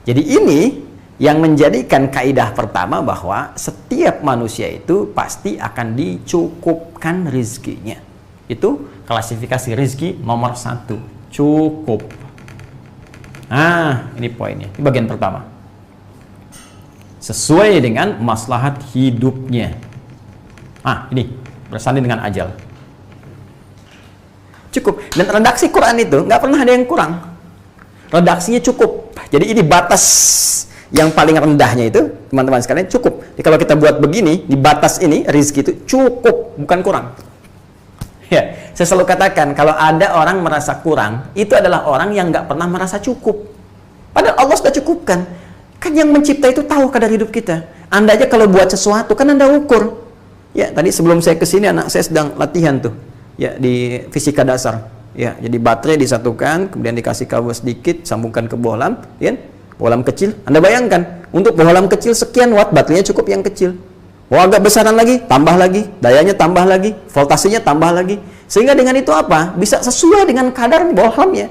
Jadi ini yang menjadikan kaidah pertama bahwa setiap manusia itu pasti akan dicukupkan rizkinya. Itu klasifikasi rizki nomor 1, cukup. Ini poinnya, ini bagian pertama. Sesuai dengan maslahat hidupnya. Ini bersanding dengan ajal. Cukup. Dan redaksi Quran itu nggak pernah ada yang kurang. Redaksinya cukup. Jadi ini batas yang paling rendahnya itu, teman-teman sekalian, cukup. Jadi kalau kita buat begini, di batas ini, rizki itu cukup, bukan kurang. Ya, saya selalu katakan, kalau ada orang merasa kurang, itu adalah orang yang nggak pernah merasa cukup. Padahal Allah sudah cukupkan. Kan yang mencipta itu tahu kadar hidup kita. Anda aja kalau buat sesuatu, kan Anda ukur. Ya, tadi sebelum saya kesini, anak saya sedang latihan tuh. Ya, di fisika dasar. Ya, jadi baterai disatukan, kemudian dikasih kabel sedikit, sambungkan ke bohlam, ya, bohlam kecil. Anda bayangkan, untuk bohlam kecil sekian watt, baterainya cukup yang kecil. Agak besaran lagi, tambah lagi, dayanya tambah lagi, voltasenya tambah lagi. Sehingga dengan itu apa? Bisa sesuai dengan kadar bohlamnya.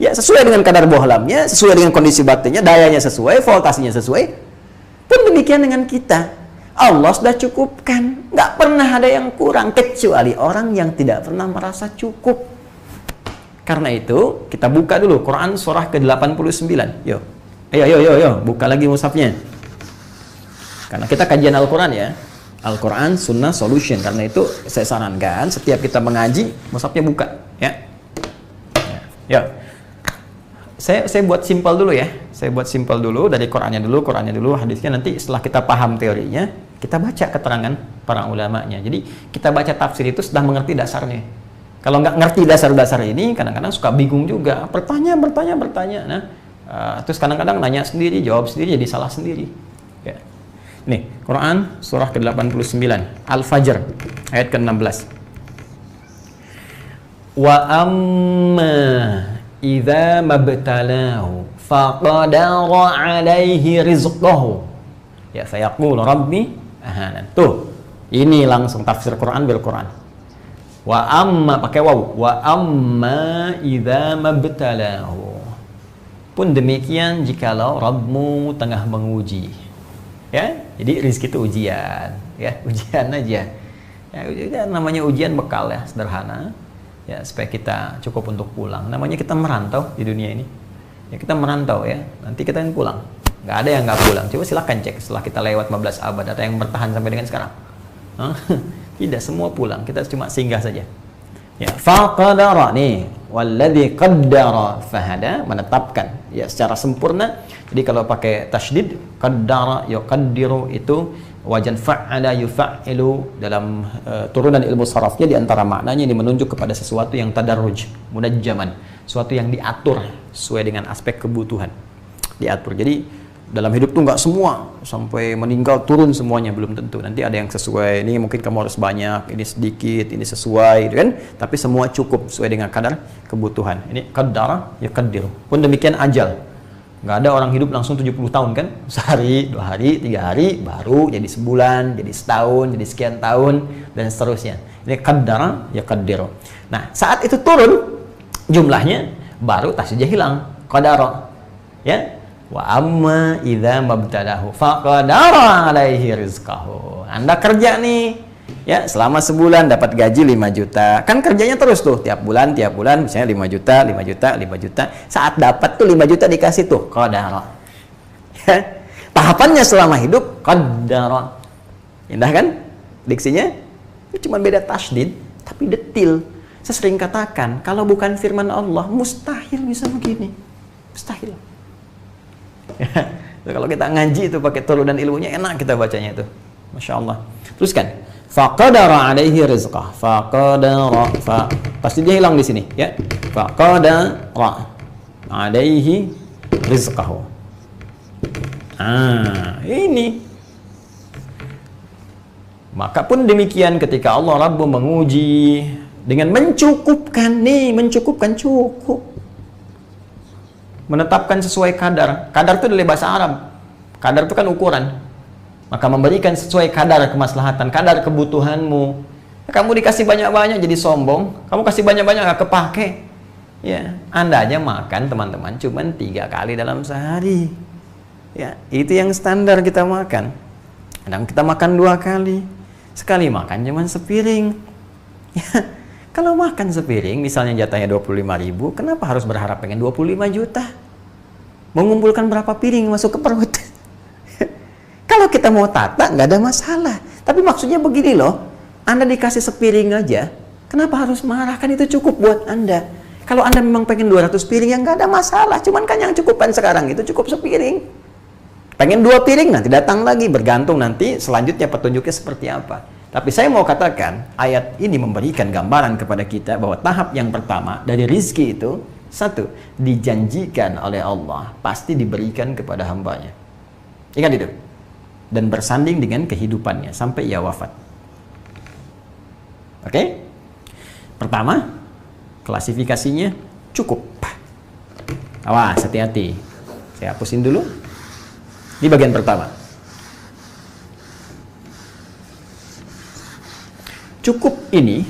Ya, sesuai dengan kadar bohlamnya, sesuai dengan kondisi baterainya, dayanya sesuai, voltasenya sesuai. Pun demikian dengan kita. Allah sudah cukupkan. Nggak pernah ada yang kurang, kecuali orang yang tidak pernah merasa cukup. Karena itu, kita buka dulu Quran surah ke-89. Yuk. Ayo, buka lagi mushafnya. Karena kita kajian Al-Quran ya. Al-Quran, Sunnah, Solution. Karena itu saya sarankan setiap kita mengaji, mushafnya buka. Ya. Yuk. Saya buat simpel dulu ya. Saya buat simpel dulu dari Qurannya dulu, hadisnya. Nanti setelah kita paham teorinya, kita baca keterangan para ulamanya. Jadi kita baca tafsir itu sudah mengerti dasarnya. Kalau nggak ngerti dasar-dasar ini, kadang-kadang suka bingung juga. Bertanya. Nah, terus kadang-kadang nanya sendiri, jawab sendiri, jadi salah sendiri. Ya. Nih, Quran surah ke-89, Al-Fajr, ayat ke-16. Wa amma idza mabtalahu faqadara alaihi rizqahu. Ya, fayaqulu rabbi ahanan. Tuh, ini langsung tafsir Quran bil Quran. Wa amma, pakai waw, wa amma idza mabtalahu. Pun demikian jikalau Rabbmu tengah menguji. Ya, jadi rezeki itu ujian, ya, ujian aja. Ya, ujian, namanya ujian bekal ya, sederhana. Ya, supaya kita cukup untuk pulang. Namanya kita merantau di dunia ini. Ya, kita merantau ya. Nanti kita yang pulang. Nggak ada yang nggak pulang. Coba silahkan cek setelah kita lewat 15 abad, ada yang bertahan sampai dengan sekarang. Tidak semua pulang, kita cuma singgah saja. Ya, faqadara nih, walladzi qaddara fahada, menetapkan ya secara sempurna. Jadi kalau pakai tasydid, qaddara yuqaddiru, itu wajan fa'ala yuf'ilu dalam turunan ilmu sarafnya, di antara maknanya ini menunjuk kepada sesuatu yang tadarruj, munajjaman, sesuatu yang diatur sesuai dengan aspek kebutuhan. Diatur. Jadi dalam hidup tuh nggak semua sampai meninggal turun semuanya, belum tentu. Nanti ada yang sesuai, ini mungkin kamu harus banyak, ini sedikit, ini sesuai, gitu kan? Tapi semua cukup sesuai dengan kadar kebutuhan. Ini qaddara yaqaddiru. Pun demikian ajal. Nggak ada orang hidup langsung 70 tahun kan? Sehari, 2 hari, 3 hari, baru jadi sebulan, jadi setahun, jadi sekian tahun, dan seterusnya. Ini qaddara yaqaddiru. Nah, saat itu turun jumlahnya, baru tasjih hilang. Qaddara. Ya. Wa amma idza mabtalahu faqadara alaihi rizqahu. Anda kerja nih, ya, selama sebulan dapat gaji 5 juta. Kan kerjanya terus tuh, tiap bulan, misalnya 5 juta, 5 juta, 5 juta. Saat dapat tuh 5 juta dikasih tuh, qadara. Ya. Tahapannya selama hidup, qadara. Indah kan? Diksinya? Itu cuma beda tasydid, tapi detil. Saya sering katakan, kalau bukan firman Allah, mustahil bisa begini. Mustahil. Ya, kalau kita ngaji itu pakai turunan ilmunya, enak kita bacanya itu, masya Allah. Teruskan, faqadara alaihi rizqah, faqadara, pasti dia hilang di sini, ya. Faqadara alaihi rizqahu. Ini. Maka pun demikian ketika Allah Rabbu menguji dengan mencukupkan, mencukupkan, cukup. Menetapkan sesuai kadar. Kadar itu dari bahasa Arab. Kadar itu kan ukuran. Maka memberikan sesuai kadar kemaslahatan, kadar kebutuhanmu. Kamu dikasih banyak-banyak jadi sombong. Kamu kasih banyak-banyak gak kepake. Ya, Anda aja makan teman-teman cuman 3 kali dalam sehari. Ya, itu yang standar kita makan. Kadang kita makan 2 kali. Sekali makan cuman sepiring. Ya, kalau makan sepiring misalnya jatahnya 25.000, kenapa harus berharap pengen 25 juta? Mengumpulkan berapa piring masuk ke perut? Kalau kita mau tata nggak ada masalah. Tapi maksudnya begini loh, Anda dikasih sepiring aja, kenapa harus marah? Kan itu cukup buat Anda. Kalau Anda memang pengen 200 piring, ya nggak ada masalah. Cuman kan yang cukupan sekarang itu cukup sepiring. Pengen 2 piring, nanti datang lagi. Bergantung nanti selanjutnya petunjuknya seperti apa. Tapi saya mau katakan, ayat ini memberikan gambaran kepada kita bahwa tahap yang pertama dari rizki itu, 1, dijanjikan oleh Allah, pasti diberikan kepada hambanya. Ingat itu. Dan bersanding dengan kehidupannya sampai ia wafat. Oke? Pertama, klasifikasinya cukup. Awas, hati-hati. Saya hapusin dulu. Di bagian pertama. Cukup ini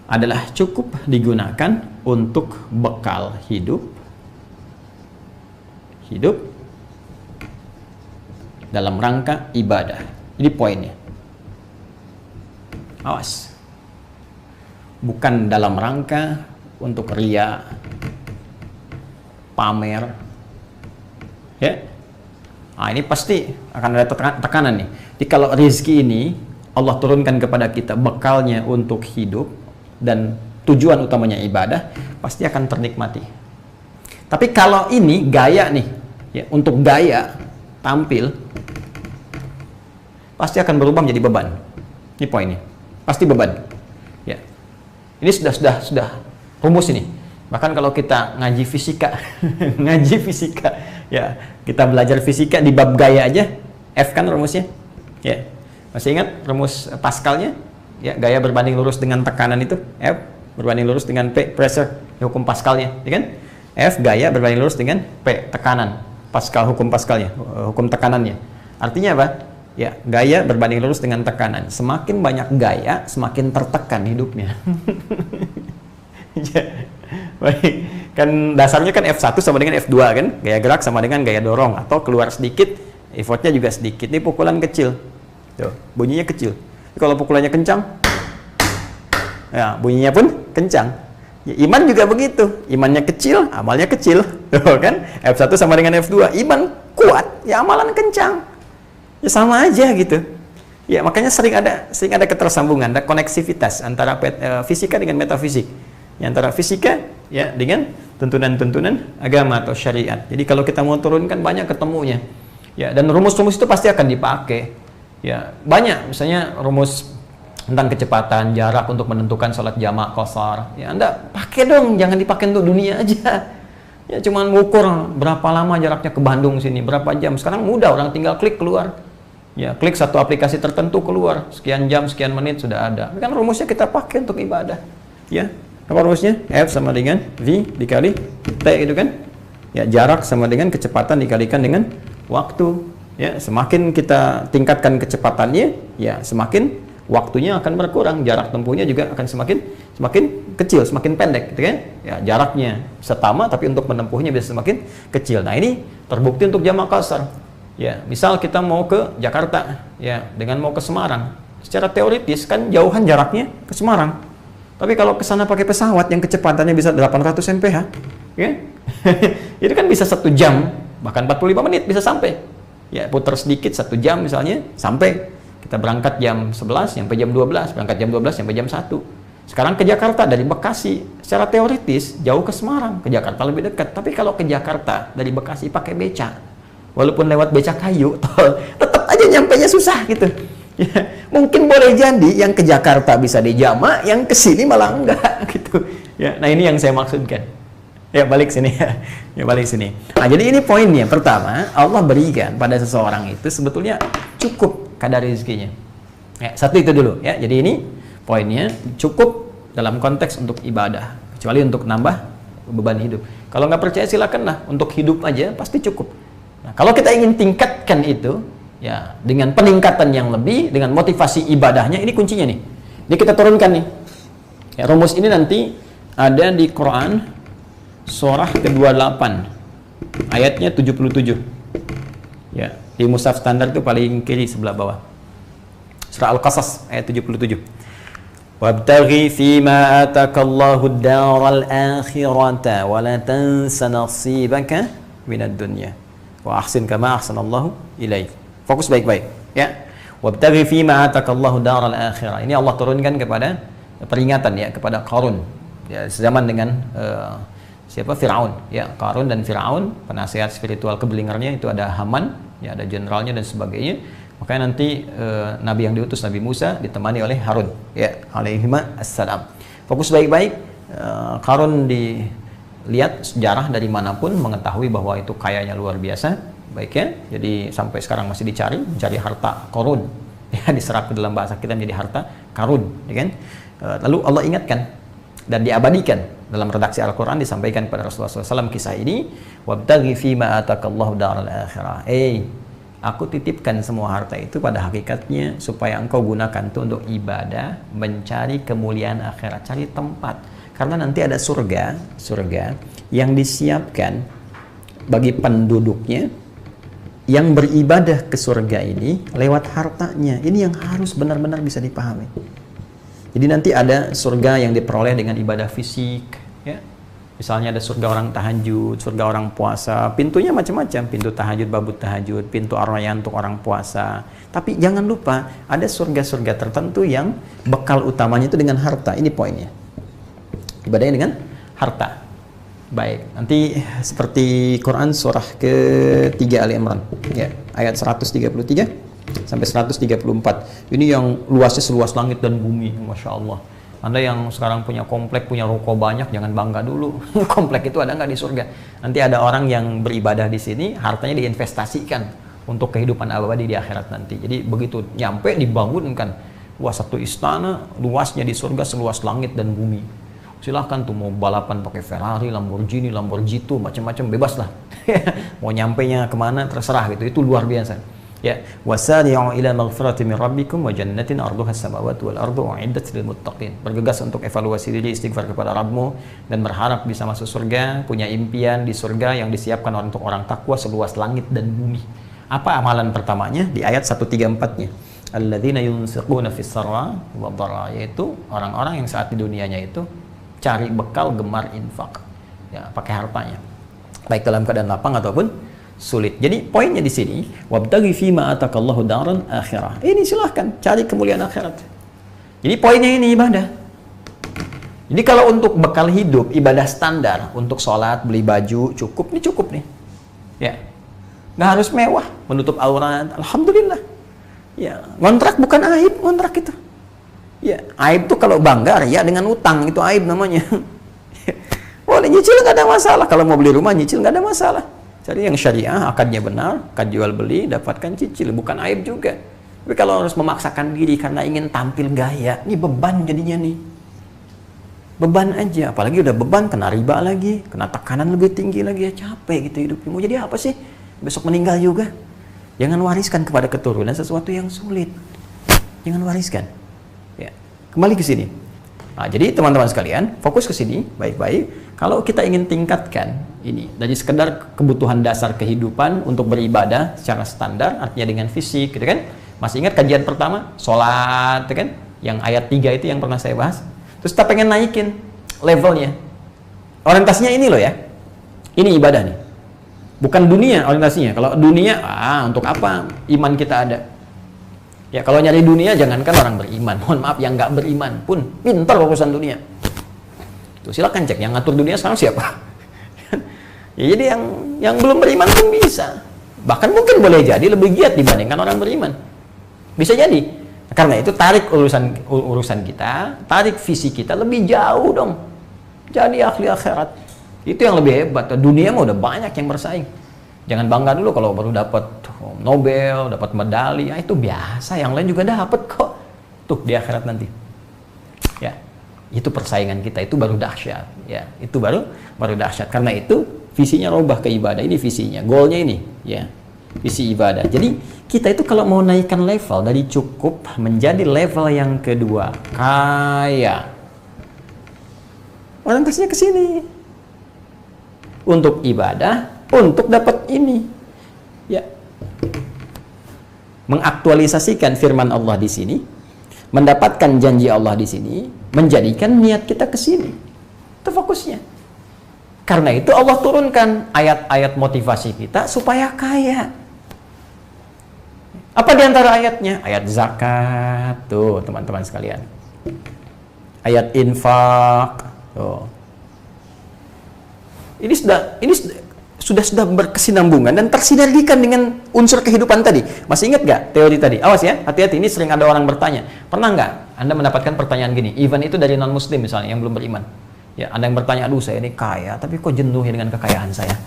adalah cukup digunakan untuk bekal hidup dalam rangka ibadah. Ini poinnya. Awas. Bukan dalam rangka untuk ria, pamer. Ya. Nah, ini pasti akan ada tekanan nih. Jadi kalau rezeki ini Allah turunkan kepada kita bekalnya untuk hidup dan tujuan utamanya ibadah, pasti akan ternikmati. Tapi kalau ini gaya nih, ya, untuk gaya tampil, pasti akan berubah menjadi beban. Ini poinnya. Pasti beban. Ya. Ini sudah rumus ini. Bahkan kalau kita ngaji fisika, ya, kita belajar fisika di bab gaya aja, F kan rumusnya. Ya. Masih ingat rumus Pascalnya? Ya, gaya berbanding lurus dengan tekanan itu, F berbanding lurus dengan P, pressure, hukum Pascalnya, ya kan? F gaya berbanding lurus dengan P, tekanan. Pascal, hukum Pascalnya, hukum tekanannya. Artinya apa? Ya, gaya berbanding lurus dengan tekanan. Semakin banyak gaya, semakin tertekan hidupnya. Ya, baik. Kan dasarnya kan F1 sama dengan F2 kan? Gaya gerak sama dengan gaya dorong. Atau keluar sedikit, effortnya juga sedikit. Ini pukulan kecil. Tuh, bunyinya kecil. Kalau pukulannya kencang, ya, bunyinya pun kencang. Ya, iman juga begitu. Imannya kecil, amalnya kecil. Tuh, kan? F1 sama dengan F2. Iman kuat, ya amalan kencang. Ya sama aja gitu. Ya makanya sering ada ketersambungan, ada koneksivitas antara fisika dengan metafisik. Ya, antara fisika ya dengan tuntunan-tuntunan agama atau syariat. Jadi kalau kita mau turunkan banyak ketemunya. Ya, dan rumus-rumus itu pasti akan dipakai. Ya, banyak misalnya rumus tentang kecepatan, jarak untuk menentukan sholat jamak qashar. Ya, Anda pakai dong, jangan dipakai untuk dunia aja. Ya, cuman mengukur berapa lama jaraknya ke Bandung sini, berapa jam. Sekarang mudah, orang tinggal klik keluar. Ya, klik satu aplikasi tertentu keluar, sekian jam, sekian menit sudah ada. Kan rumusnya kita pakai untuk ibadah. Ya, apa rumusnya? F sama dengan V dikali T itu kan? Ya, jarak sama dengan kecepatan dikalikan dengan waktu. Ya, semakin kita tingkatkan kecepatannya, ya semakin waktunya akan berkurang, jarak tempuhnya juga akan semakin kecil, semakin pendek, gitu kan? Ya, jaraknya sama tapi untuk menempuhnya bisa semakin kecil. Nah, ini terbukti untuk jamak qashar. Ya, misal kita mau ke Jakarta, ya, dengan mau ke Semarang. Secara teoritis kan jauhan jaraknya ke Semarang. Tapi kalau ke sana pakai pesawat yang kecepatannya bisa 800 mph, ya. Itu kan bisa 1 jam, bahkan 45 menit bisa sampai. Ya, putar sedikit 1 jam misalnya sampai. Kita berangkat jam 11 sampai jam 12, berangkat jam 12 sampai jam 1. Sekarang ke Jakarta dari Bekasi, secara teoritis jauh ke Semarang, ke Jakarta lebih dekat. Tapi kalau ke Jakarta dari Bekasi pakai beca, walaupun lewat beca kayu, tol, tetap aja nyampainya susah gitu. Ya, mungkin boleh jadi yang ke Jakarta bisa dijama, yang ke sini malah enggak gitu. Ya, nah ini yang saya maksudkan. Ya, balik sini ya. Ya, balik sini. Nah, jadi ini poinnya. Pertama, Allah berikan pada seseorang itu sebetulnya cukup kadar rezekinya. Ya, satu itu dulu ya. Jadi ini poinnya, cukup dalam konteks untuk ibadah, kecuali untuk nambah beban hidup. Kalau nggak percaya silakanlah, untuk hidup aja pasti cukup. Nah, kalau kita ingin tingkatkan itu, ya dengan peningkatan yang lebih, dengan motivasi ibadahnya, ini kuncinya nih. Jadi kita turunkan nih. Ya, rumus ini nanti ada di Quran surah ke-28 ayatnya 77. Ya, di mushaf standar itu paling kiri sebelah bawah. Surah Al-Qasas ayat 77. Wabtaghi fima atakallahu ad-daral akhirata wa la tansa nasibaka minad dunya wa ahsin kama ahsanallahu ilaik. Fokus baik-baik, ya. Wabtaghi fima atakallahu daral akhirah. Ini Allah turunkan kepada peringatan ya kepada Qarun. Ya, sezaman dengan siapa? Firaun. Ya, Qarun dan Firaun, penasihat spiritual kebelingernya itu ada Haman, ya ada jenderalnya dan sebagainya. Makanya nanti nabi yang diutus Nabi Musa ditemani oleh Harun, ya alaihima assalam. Fokus baik-baik. Qarun dilihat sejarah dari manapun mengetahui bahwa itu kayanya luar biasa, baik ya. Jadi sampai sekarang masih mencari harta Qarun. Ya, diserap ke dalam bahasa kita menjadi harta karun, ya kan? Lalu Allah ingatkan dan diabadikan dalam redaksi Al-Quran, disampaikan kepada Rasulullah SAW kisah ini, wabtaghi fima atakallahu daral akhirah. Aku titipkan semua harta itu pada hakikatnya supaya engkau gunakan itu untuk ibadah, mencari kemuliaan akhirat, cari tempat. Karena nanti ada surga yang disiapkan bagi penduduknya yang beribadah ke surga ini lewat hartanya. Ini yang harus benar-benar bisa dipahami. Jadi nanti ada surga yang diperoleh dengan ibadah fisik, ya. Misalnya ada surga orang tahajud, surga orang puasa, pintunya macam-macam, pintu tahajud, babut tahajud, pintu ar-rayyan untuk orang puasa. Tapi jangan lupa ada surga-surga tertentu yang bekal utamanya itu dengan harta. Ini poinnya. Ibadahnya dengan harta. Baik, nanti seperti Quran surah ke-3 Ali Imran, ya, ayat 133 sampai 134. Ini yang luasnya seluas langit dan bumi, Masya Allah. Anda yang sekarang punya komplek, punya ruko banyak, jangan bangga dulu. Komplek itu ada nggak di surga? Nanti ada orang yang beribadah di sini, hartanya diinvestasikan untuk kehidupan abadi di akhirat nanti. Jadi begitu nyampe dibangunkan, wah satu istana luasnya di surga seluas langit dan bumi. Silahkan tuh mau balapan pakai Ferrari, Lamborghini, Lamborghini, macam-macam, bebas lah. Mau nyampenya kemana terserah gitu, itu luar biasa. Ya, wasari'u ila maghfirati min rabbikum wa jannatin arduha as-samawati wal ardu u'iddat lil muttaqin. Bergegas untuk evaluasi diri, istighfar kepada Rabbmu dan berharap bisa masuk surga, punya impian di surga yang disiapkan untuk orang takwa seluas langit dan bumi. Apa amalan pertamanya? Di ayat 134-nya. Alladzina yunfiquna fis sarra wad dharra, yaitu orang-orang yang saat di dunianya itu cari bekal, gemar infak. Ya, pakai hartanya. Baik dalam keadaan lapang ataupun sulit. Jadi poinnya di sini, wabtaghi fima atakallahu daral akhirah. Ini silahkan cari kemuliaan akhirat. Jadi poinnya ini ibadah. Jadi kalau untuk bekal hidup, ibadah standar untuk sholat, beli baju cukup, ini cukup nih. Ya, nggak harus mewah, menutup aurat. Alhamdulillah. Ya, ngontrak bukan aib, ngontrak itu. Ya, aib tuh kalau bangga ya dengan utang, itu aib namanya. Boleh nyicil nggak ada masalah. Kalau mau beli rumah nyicil nggak ada masalah. Cari yang syariah, akadnya benar, akad jual beli, dapatkan cicil, bukan aib juga. Tapi kalau harus memaksakan diri karena ingin tampil gaya, ini beban jadinya nih. Beban aja, apalagi udah beban, kena riba lagi, kena tekanan lebih tinggi lagi, ya capek gitu hidupnya. Mau jadi apa sih? Besok meninggal juga. Jangan wariskan kepada keturunan sesuatu yang sulit. Jangan wariskan. Ya, kembali ke sini. Nah, jadi teman-teman sekalian, fokus ke sini baik-baik. Kalau kita ingin tingkatkan ini dari sekedar kebutuhan dasar kehidupan untuk beribadah secara standar, artinya dengan fisik, gitu kan? Masih ingat kajian pertama, sholat, gitu kan? Yang ayat 3 itu yang pernah saya bahas. Terus kita pengen naikin levelnya. Orientasinya ini loh ya. Ini ibadah nih. Bukan dunia orientasinya. Kalau dunia, untuk apa iman kita ada? Ya kalau nyari dunia, jangankan orang beriman. Mohon maaf, yang nggak beriman pun pintar urusan dunia. Tuh, silakan cek yang ngatur dunia sekarang siapa. Ya, jadi yang belum beriman pun bisa. Bahkan mungkin boleh jadi lebih giat dibandingkan orang beriman. Bisa jadi. Karena itu tarik urusan kita, tarik visi kita lebih jauh dong. Jadi ahli akhirat. Itu yang lebih hebat. Dunia mah udah banyak yang bersaing. Jangan bangga dulu kalau baru dapat Nobel, dapat medali. Itu biasa, yang lain juga dapat kok. Tuh di akhirat nanti. Ya. Itu persaingan kita, itu baru dahsyat, ya. Itu baru dahsyat. Karena itu visinya robah ke ibadah. Ini visinya, goalnya ini, ya. Visi ibadah. Jadi kita itu kalau mau naikkan level dari cukup menjadi level yang kedua, kaya. orientasinya ke sini. Untuk ibadah, untuk dapat ini. Ya. Mengaktualisasikan firman Allah di sini, mendapatkan janji Allah di sini, menjadikan niat kita ke sini. Itu fokusnya. Karena itu Allah turunkan ayat-ayat motivasi kita supaya kaya. Apa di antara ayatnya? Ayat zakat, tuh teman-teman sekalian. Ayat infak, tuh. Ini sudah berkesinambungan dan tersinergikan dengan unsur kehidupan tadi. Masih ingat nggak teori tadi? Awas ya, hati-hati, ini sering ada orang bertanya. Pernah nggak Anda mendapatkan pertanyaan gini, even itu dari non-muslim misalnya, yang belum beriman. Ya, Anda yang bertanya, aduh saya ini kaya, tapi kok jenuh ya dengan kekayaan saya?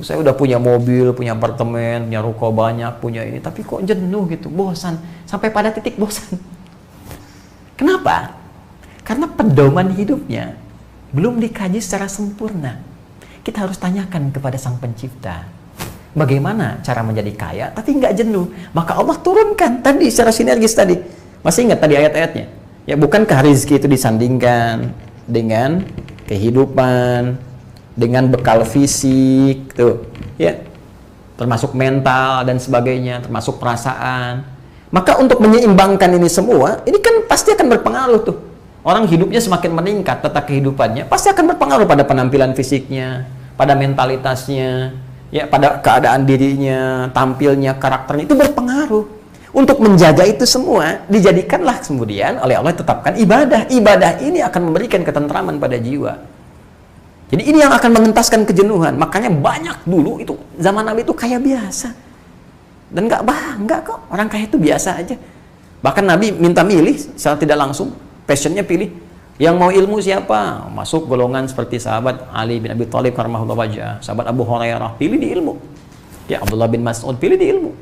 Saya udah punya mobil, punya apartemen, punya ruko banyak, punya ini, tapi kok jenuh gitu, bosan. Sampai pada titik bosan. Kenapa? Karena pedoman hidupnya belum dikaji secara sempurna. Kita harus tanyakan kepada Sang Pencipta, bagaimana cara menjadi kaya tapi nggak jenuh. Maka Allah turunkan tadi secara sinergis tadi. Masih ingat tadi ayat-ayatnya? Ya, bukankah rezeki itu disandingkan dengan kehidupan, dengan bekal fisik, tuh, ya, termasuk mental dan sebagainya, termasuk perasaan. Maka untuk menyeimbangkan ini semua, ini kan pasti akan berpengaruh tuh. Orang hidupnya semakin meningkat, tata kehidupannya pasti akan berpengaruh pada penampilan fisiknya, pada mentalitasnya, ya, pada keadaan dirinya, tampilnya, karakternya, itu berpengaruh. Untuk menjaga itu semua, dijadikanlah kemudian oleh Allah tetapkan ibadah. Ibadah ini akan memberikan ketentraman pada jiwa. Jadi ini yang akan mengentaskan kejenuhan. Makanya banyak dulu itu zaman Nabi itu kaya biasa. Dan nggak bangga kok, orang kaya itu biasa aja. Bahkan Nabi minta milih secara tidak langsung. Passionnya pilih, yang mau ilmu siapa? Masuk golongan seperti sahabat Ali bin Abi Thalib karramahullah wajhah, sahabat Abu Hurairah, pilih di ilmu. Ya, Abdullah bin Mas'ud, pilih di ilmu.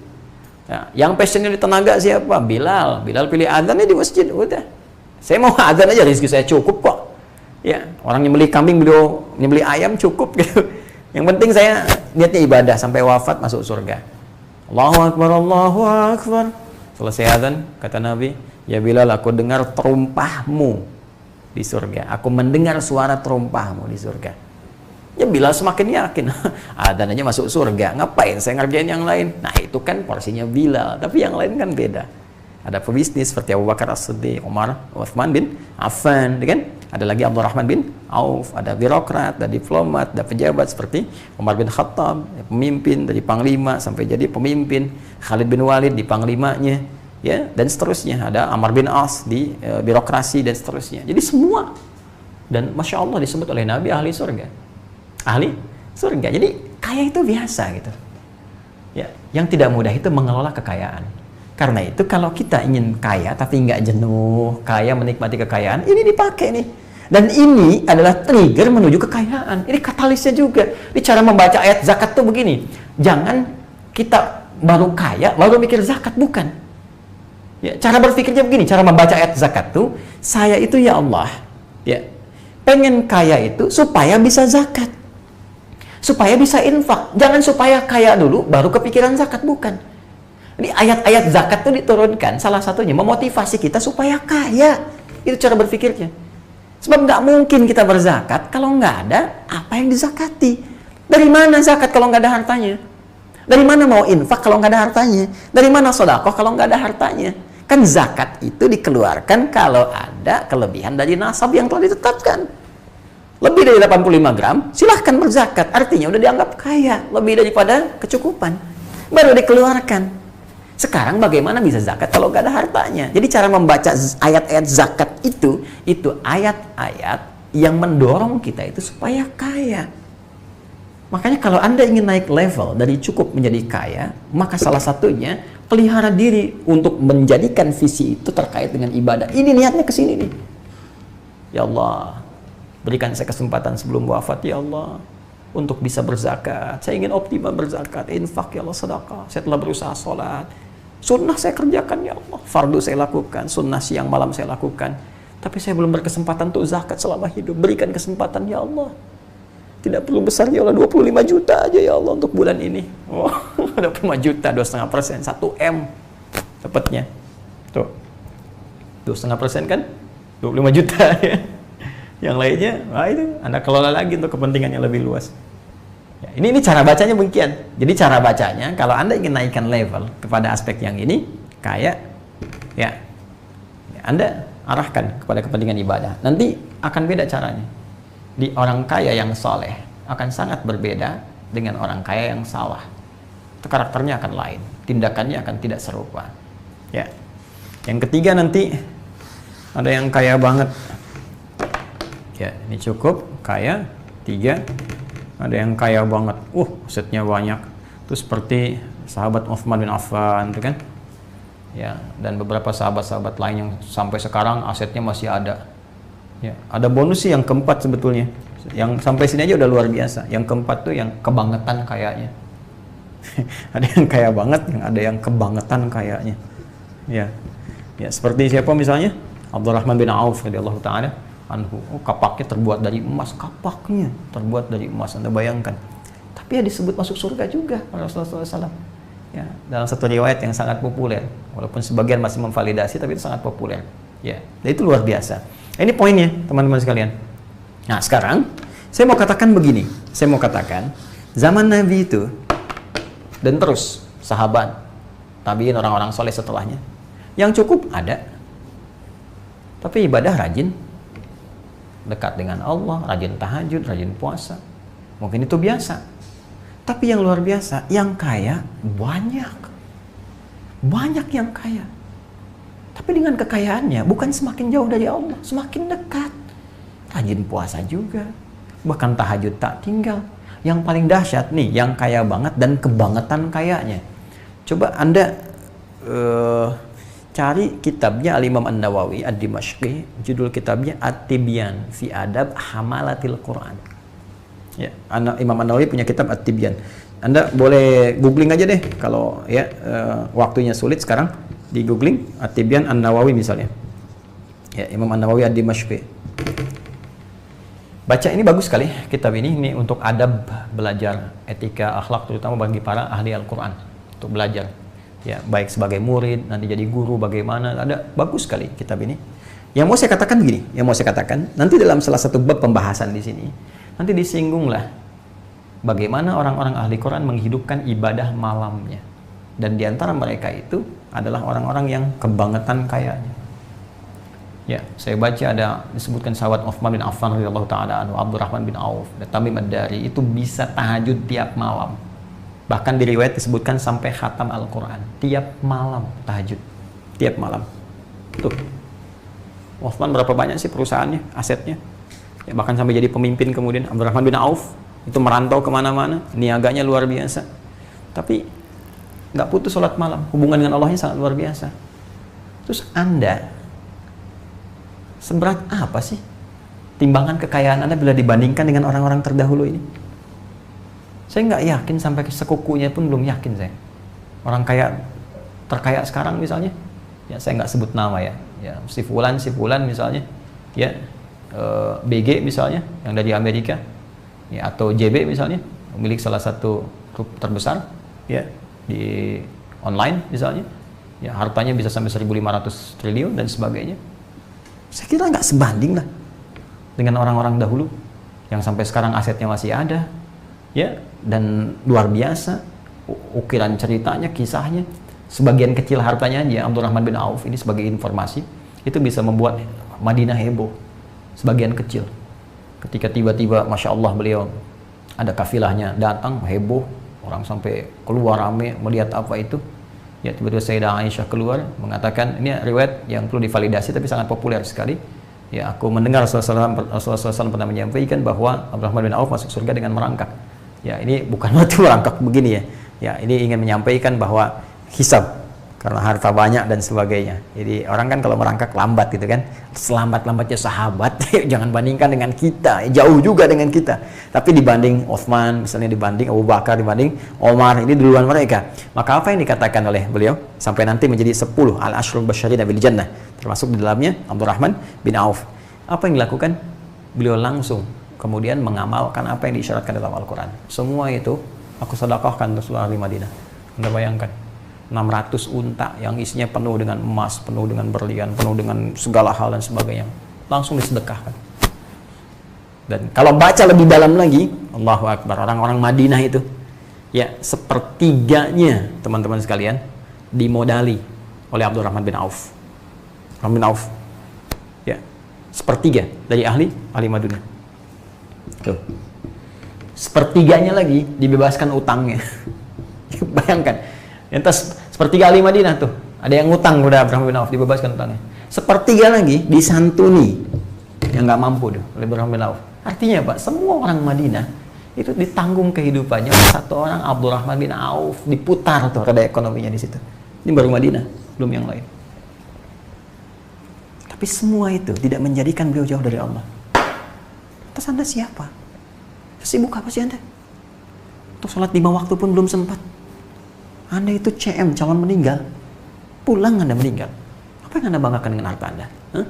Ya, yang passionnya di tenaga siapa? Bilal pilih adzannya di masjid. Udah, saya mau adzan aja, rezeki saya cukup kok. Ya, orang nyembelih kambing, beliau nyembelih ayam cukup gitu. Yang penting saya niatnya ibadah sampai wafat masuk surga. Allahu Akbar, Allahu Akbar. Selesai adzan, kata Nabi, ya Bilal, aku dengar terumpahmu di surga. Aku mendengar suara terumpahmu di surga. Ya Bilal semakin yakin, adzan aja masuk surga, ngapain saya ngerjain yang lain? Nah itu kan porsinya Bilal, tapi yang lain kan beda. Ada pebisnis seperti Abu Bakar As-Siddiq, Umar, Uthman bin Affan, kan? Ada lagi Abdurrahman bin Auf, ada birokrat, ada diplomat, ada pejabat seperti Umar bin Khattab, pemimpin dari panglima sampai jadi pemimpin, Khalid bin Walid di panglimanya, ya, dan seterusnya. Ada Amr bin As di birokrasi dan seterusnya. Jadi semua, dan Masya Allah disebut oleh Nabi ahli surga. Ahli surga. Jadi kaya itu biasa gitu. Ya, yang tidak mudah itu mengelola kekayaan. Karena itu kalau kita ingin kaya tapi nggak jenuh, kaya menikmati kekayaan, ini dipakai nih. Dan ini adalah trigger menuju kekayaan. Ini katalisnya juga. Ini cara membaca ayat zakat tuh begini. Jangan kita baru kaya lalu mikir zakat, bukan. Ya, cara berpikirnya begini, cara membaca ayat zakat tuh, saya itu ya Allah, ya, pengen kaya itu supaya bisa zakat, supaya bisa infak. Jangan supaya kaya dulu baru kepikiran zakat, bukan. Ini ayat-ayat zakat tuh diturunkan, salah satunya memotivasi kita supaya kaya. Itu cara berpikirnya. Sebab nggak mungkin kita berzakat kalau nggak ada apa yang dizakati. Dari mana zakat kalau nggak ada hartanya? Dari mana mau infak kalau nggak ada hartanya? Dari mana sedekah kalau nggak ada hartanya? Kan zakat itu dikeluarkan kalau ada kelebihan dari nasab yang telah ditetapkan. Lebih dari 85 gram, silahkan berzakat. Artinya udah dianggap kaya, lebih daripada kecukupan. Baru dikeluarkan. Sekarang bagaimana bisa zakat kalau nggak ada hartanya? Jadi cara membaca ayat-ayat zakat itu ayat-ayat yang mendorong kita itu supaya kaya. Makanya kalau Anda ingin naik level dari cukup menjadi kaya, maka salah satunya pelihara diri untuk menjadikan visi itu terkait dengan ibadah. Ini niatnya ke sini nih. Ya Allah, berikan saya kesempatan sebelum wafat ya Allah untuk bisa berzakat. Saya ingin optimal berzakat, infak ya Allah, sedekah. Saya telah berusaha sholat. Sunnah saya kerjakan ya Allah, fardu saya lakukan, sunnah siang malam saya lakukan. Tapi saya belum berkesempatan untuk zakat selama hidup. Berikan kesempatan ya Allah. Tidak perlu besar ya Allah, 25 juta aja ya Allah untuk bulan ini. Oh, 25 juta, 2,5%, 1 M dapatnya. Tuh, 2,5% kan? 25 juta ya. Yang lainnya, wah itu Anda kelola lagi untuk kepentingan yang lebih luas. Ya, ini cara bacanya demikian. Jadi cara bacanya, kalau Anda ingin naikkan level kepada aspek yang ini, kayak ya Anda arahkan kepada kepentingan ibadah. Nanti akan beda caranya. Di orang kaya yang soleh akan sangat berbeda dengan orang kaya yang salah. Itu karakternya akan lain, tindakannya akan tidak serupa. Ya. Yang ketiga nanti ada yang kaya banget. Ya, ini cukup kaya. 3. Ada yang kaya banget. Asetnya banyak. Itu seperti sahabat Utsman bin Affan, itu kan? Ya, dan beberapa sahabat-sahabat lain yang sampai sekarang asetnya masih ada. Ya, ada bonus sih yang keempat sebetulnya. Yang sampai sini aja udah luar biasa. Yang keempat tuh yang kebangetan kayaknya. Ada yang kaya banget, yang ada yang kebangetan kayaknya. Ya. Ya, seperti siapa misalnya? Abdurrahman bin Auf radhiyallahu taala anhu. Kapaknya terbuat dari emas, kapaknya terbuat dari emas. Anda bayangkan. Tapi ya disebut masuk surga juga oleh Rasulullah SAW. Ya, dalam satu riwayat yang sangat populer, walaupun sebagian masih memvalidasi, tapi itu sangat populer. Ya, dan itu luar biasa. Ini poinnya, teman-teman sekalian. Nah, sekarang saya mau katakan begini. Saya mau katakan zaman Nabi itu dan terus sahabat, tabiin, orang-orang soleh setelahnya, yang cukup ada, tapi ibadah rajin, dekat dengan Allah, rajin tahajud, rajin puasa. Mungkin itu biasa. Tapi yang luar biasa, yang kaya banyak. Banyak yang kaya. Tapi dengan kekayaannya bukan semakin jauh dari Allah, semakin dekat. Rajin puasa juga. Bahkan tahajud tak tinggal. Yang paling dahsyat nih, yang kaya banget dan kebangetan kayanya. Coba Anda cari kitabnya Al-Imam An-Nawawi Ad-Dimashqi, judul kitabnya At-Tibyan fi Adab Hamalatil Quran. Ya, Imam An-Nawawi punya kitab At-Tibyan. Anda boleh googling aja deh kalau ya waktunya sulit sekarang, di googling At-Tibyan An-Nawawi misalnya. Ya, Imam An-Nawawi Ad-Dimashqi. Baca, ini bagus sekali kitab ini untuk adab belajar etika akhlak, terutama bagi para ahli Al-Qur'an untuk belajar. Ya, baik sebagai murid, nanti jadi guru bagaimana, ada bagus sekali kitab ini. Yang mau saya katakan begini, nanti dalam salah satu bab pembahasan di sini nanti disinggunglah bagaimana orang-orang ahli Quran menghidupkan ibadah malamnya, dan diantara mereka itu adalah orang-orang yang kebangetan kayanya. Ya, saya baca ada disebutkan sahabat Utsman bin Affan radhiyallahu taala anhu, Abdurrahman bin Auf, dan Tamim Ad-Dari itu bisa tahajud tiap malam. Bahkan di riwayat disebutkan sampai khatam Al-Quran tiap malam, tahajud tiap malam. Tuh, Utsman berapa banyak sih perusahaannya, asetnya? Ya, bahkan sampai jadi pemimpin kemudian. Abdurrahman bin Auf itu merantau kemana-mana, niaganya luar biasa. Tapi nggak putus sholat malam, hubungan dengan Allahnya sangat luar biasa. Terus Anda seberat apa sih timbangan kekayaan Anda bila dibandingkan dengan orang-orang terdahulu ini? Saya nggak yakin, sampai sekukunya pun belum yakin saya. Orang kaya terkaya sekarang misalnya, ya saya nggak sebut nama ya, si Fulan misalnya, ya BG misalnya yang dari Amerika, ya, atau JB misalnya, milik salah satu grup terbesar ya di online misalnya, ya hartanya bisa sampai 1.500 triliun dan sebagainya. Saya kira nggak sebanding lah dengan orang-orang dahulu yang sampai sekarang asetnya masih ada, ya, dan luar biasa ukiran ceritanya, kisahnya. Sebagian kecil hartanya aja Abdurrahman bin Auf ini, sebagai informasi, itu bisa membuat Madinah heboh. Sebagian kecil, ketika tiba-tiba Masya Allah beliau ada kafilahnya datang, heboh, orang sampai keluar rame melihat apa itu. Ya, tiba-tiba Sayyidah Aisyah keluar mengatakan, ini riwayat yang perlu divalidasi tapi sangat populer sekali. Ya, aku mendengar Rasulullah SAW pernah menyampaikan bahwa Abdurrahman bin Auf masuk surga dengan merangkak. Ya, ini bukan waktu merangkak begini ya. Ya, ini ingin menyampaikan bahwa hisab karena harta banyak dan sebagainya. Jadi orang kan kalau merangkak lambat gitu kan, selambat-lambatnya sahabat. Jangan bandingkan dengan kita, jauh juga dengan kita. Tapi dibanding Utsman, misalnya dibanding Abu Bakar, dibanding Omar, ini duluan mereka. Maka apa yang dikatakan oleh beliau sampai nanti menjadi 10 al-ashrul basyarina bil jannah, termasuk di dalamnya Abdurrahman bin Auf. Apa yang dilakukan? Beliau langsung kemudian mengamalkan apa yang diisyaratkan dalam Al-Quran. Semua itu aku sedekahkan untuk seluruh ahli Madinah. Anda bayangkan, 600 unta yang isinya penuh dengan emas, penuh dengan berlian, penuh dengan segala hal dan sebagainya, langsung disedekahkan. Dan kalau baca lebih dalam lagi, Allahu Akbar, orang-orang Madinah itu, ya sepertiganya teman-teman sekalian dimodali oleh Abdurrahman bin Auf. Abdurrahman bin Auf, ya sepertiga dari ahli Madinah. Tuh. Sepertiganya lagi dibebaskan utangnya. Bayangkan, entas sepertiga ahli Madinah tuh, ada yang ngutang udah Abdurrahman bin Auf, dibebaskan utangnya. Sepertiga lagi disantuni yang nggak mampu tuh oleh Abdurrahman bin Auf. Artinya Pak, semua orang Madinah itu ditanggung kehidupannya oleh satu orang, Abdurrahman bin Auf, diputar tuh roda ekonominya di situ. Ini baru Madinah, belum yang lain. Tapi semua itu tidak menjadikan beliau jauh dari Allah. Terus Anda siapa? Sibuk apa sih Anda? Untuk sholat 5 waktu pun belum sempat. Anda itu CM, calon meninggal. Pulang Anda meninggal. Apa yang Anda banggakan dengan harta Anda? Hah?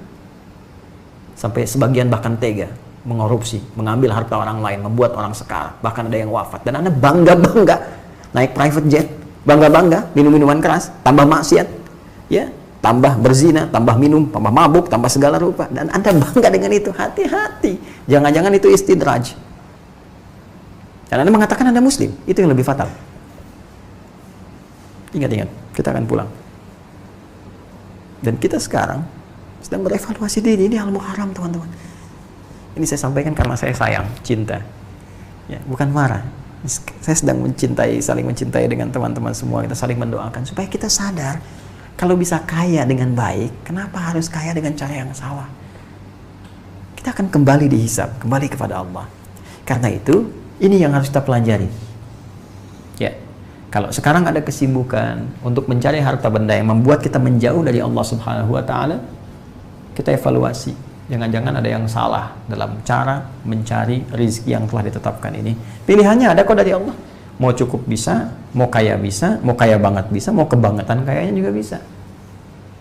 Sampai sebagian bahkan tega mengorupsi, mengambil harta orang lain, membuat orang sekarat, bahkan ada yang wafat. Dan Anda bangga-bangga naik private jet, bangga-bangga minum minuman keras, tambah maksiat, ya, tambah berzina, tambah minum, tambah mabuk, tambah segala rupa. Dan Anda bangga dengan itu. Hati-hati, jangan-jangan itu istidraj. Dan Anda mengatakan Anda Muslim, itu yang lebih fatal. Ingat-ingat, kita akan pulang. Dan kita sekarang sedang berevaluasi diri. Ini Al-Muharram, teman-teman. Ini saya sampaikan karena saya sayang, cinta, ya, bukan marah. Saya sedang mencintai, saling mencintai dengan teman-teman semua. Kita saling mendoakan supaya kita sadar kalau bisa kaya dengan baik, kenapa harus kaya dengan cara yang salah? Kita akan kembali dihisab, kembali kepada Allah. Karena itu, ini yang harus kita pelajari. Ya, kalau sekarang ada kesibukan untuk mencari harta benda yang membuat kita menjauh dari Allah Subhanahu Wa Taala, kita evaluasi. Jangan-jangan ada yang salah dalam cara mencari rezeki yang telah ditetapkan ini. Pilihannya ada kok dari Allah. Mau cukup bisa, mau kaya bisa, mau kaya banget bisa, mau kebangetan kayanya juga bisa.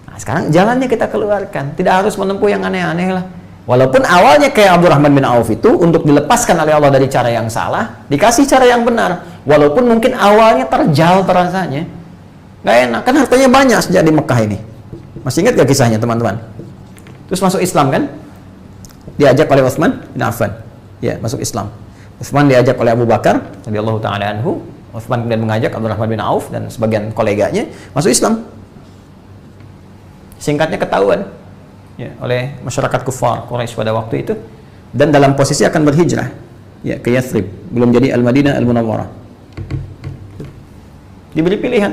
Nah, sekarang jalannya kita keluarkan. Tidak harus menempuh yang aneh-aneh lah. Walaupun awalnya kayak Abdurrahman bin Auf itu, untuk dilepaskan oleh Allah dari cara yang salah, dikasih cara yang benar. Walaupun mungkin awalnya terjal terasanya. Gak enak, kan hartanya banyak sejak di Mekah ini. Masih ingat gak kisahnya teman-teman? Terus masuk Islam kan? Diajak oleh Utsman bin Affan. Ya, masuk Islam. Utsman diajak oleh Abu Bakar radhiyallahu taala anhu. Utsman kemudian mengajak Abdurrahman bin Auf dan sebagian koleganya masuk Islam. Singkatnya ketahuan ya, oleh masyarakat kufar Quraisy pada waktu itu, dan dalam posisi akan berhijrah ya ke Yathrib, belum jadi Al-Madinah Al-Munawwarah. Diberi pilihan.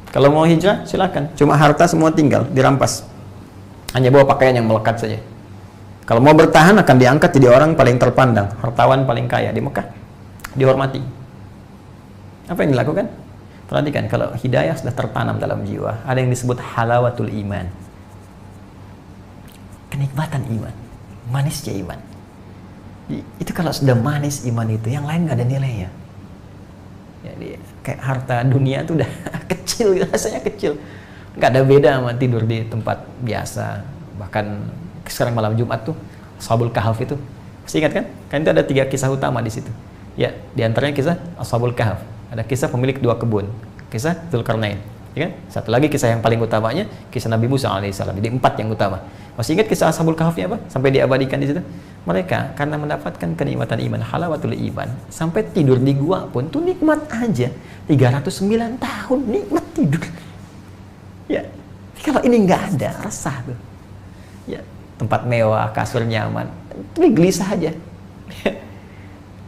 Kalau mau hijrah silakan, cuma harta semua tinggal, dirampas. Hanya bawa pakaian yang melekat saja. Kalau mau bertahan akan diangkat jadi orang paling terpandang, hartawan paling kaya di Mekah, dihormati. Apa yang dilakukan? Perhatikan, kalau hidayah sudah tertanam dalam jiwa, ada yang disebut halawatul iman, kenikmatan iman, manisnya iman. Itu kalau sudah manis iman itu, yang lain nggak ada nilainya. Jadi kayak harta dunia itu udah kecil, rasanya kecil. Nggak ada beda sama tidur di tempat biasa. Bahkan sekarang malam Jumat tuh Ashabul Kahf itu, masih ingat kan? Kan itu ada 3 kisah utama di situ. Ya, diantaranya kisah Ashabul Kahf. Ada kisah pemilik 2 kebun, kisah Dzulkarnain, ya kan? Satu lagi kisah yang paling utamanya kisah Nabi Musa alaihissalam. Jadi 4 yang utama. Masih ingat kisah Ashabul Kahfnya apa? Sampai diabadikan di situ. Mereka karena mendapatkan kenikmatan iman, halawatul iman, sampai tidur di gua pun tuh nikmat aja. 309 tahun nikmat tidur. Ya, kalau ini nggak ada, resah tuh. Ya, tempat mewah, kasur nyaman, tapi gelisah aja.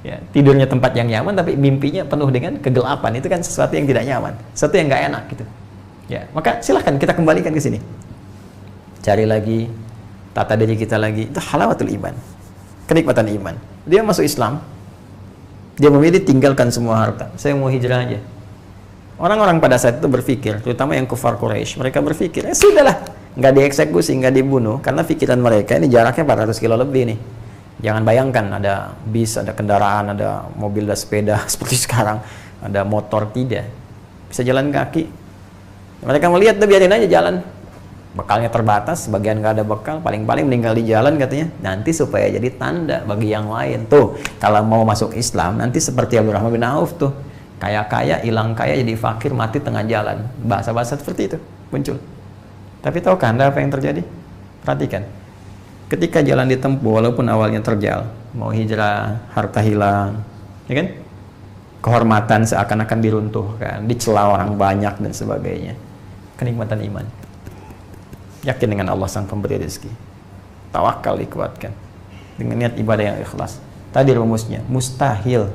Ya, tidurnya tempat yang nyaman, tapi mimpinya penuh dengan kegelapan. Itu kan sesuatu yang tidak nyaman, sesuatu yang nggak enak gitu. Ya, maka silahkan kita kembalikan ke sini. Cari lagi, tata diri kita lagi. Itu halawatul iman, kenikmatan iman. Dia masuk Islam, dia memilih tinggalkan semua harta. Saya mau hijrah aja. Orang-orang pada saat itu berpikir, terutama yang kufar Quraisy, mereka berpikir, sudahlah, nggak dieksekusi, nggak dibunuh, karena pikiran mereka ini jaraknya 400 kilo lebih nih. Jangan bayangkan ada bis, ada kendaraan, ada mobil, ada sepeda seperti sekarang, ada motor, tidak. Bisa jalan kaki. Mereka melihat, tuh biarin aja jalan. Bekalnya terbatas, sebagian nggak ada bekal, paling-paling meninggal di jalan katanya. Nanti supaya jadi tanda bagi yang lain. Tuh, kalau mau masuk Islam, nanti seperti Abdurrahman bin Auf tuh. Kaya-kaya, hilang kaya, jadi fakir, mati tengah jalan. Bahasa-bahasa seperti itu muncul. Tapi tahukah Anda apa yang terjadi? Perhatikan. Ketika jalan ditempuh, walaupun awalnya terjal, mau hijrah, harta hilang, ya kan? Kehormatan seakan-akan diruntuhkan, dicela orang banyak dan sebagainya. Kenikmatan iman. Yakin dengan Allah sang pemberi rezeki. Tawakal dikuatkan. Dengan niat ibadah yang ikhlas. Tadi rumusnya, mustahil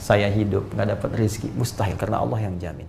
saya hidup nggak dapat rezeki, mustahil karena Allah yang jamin.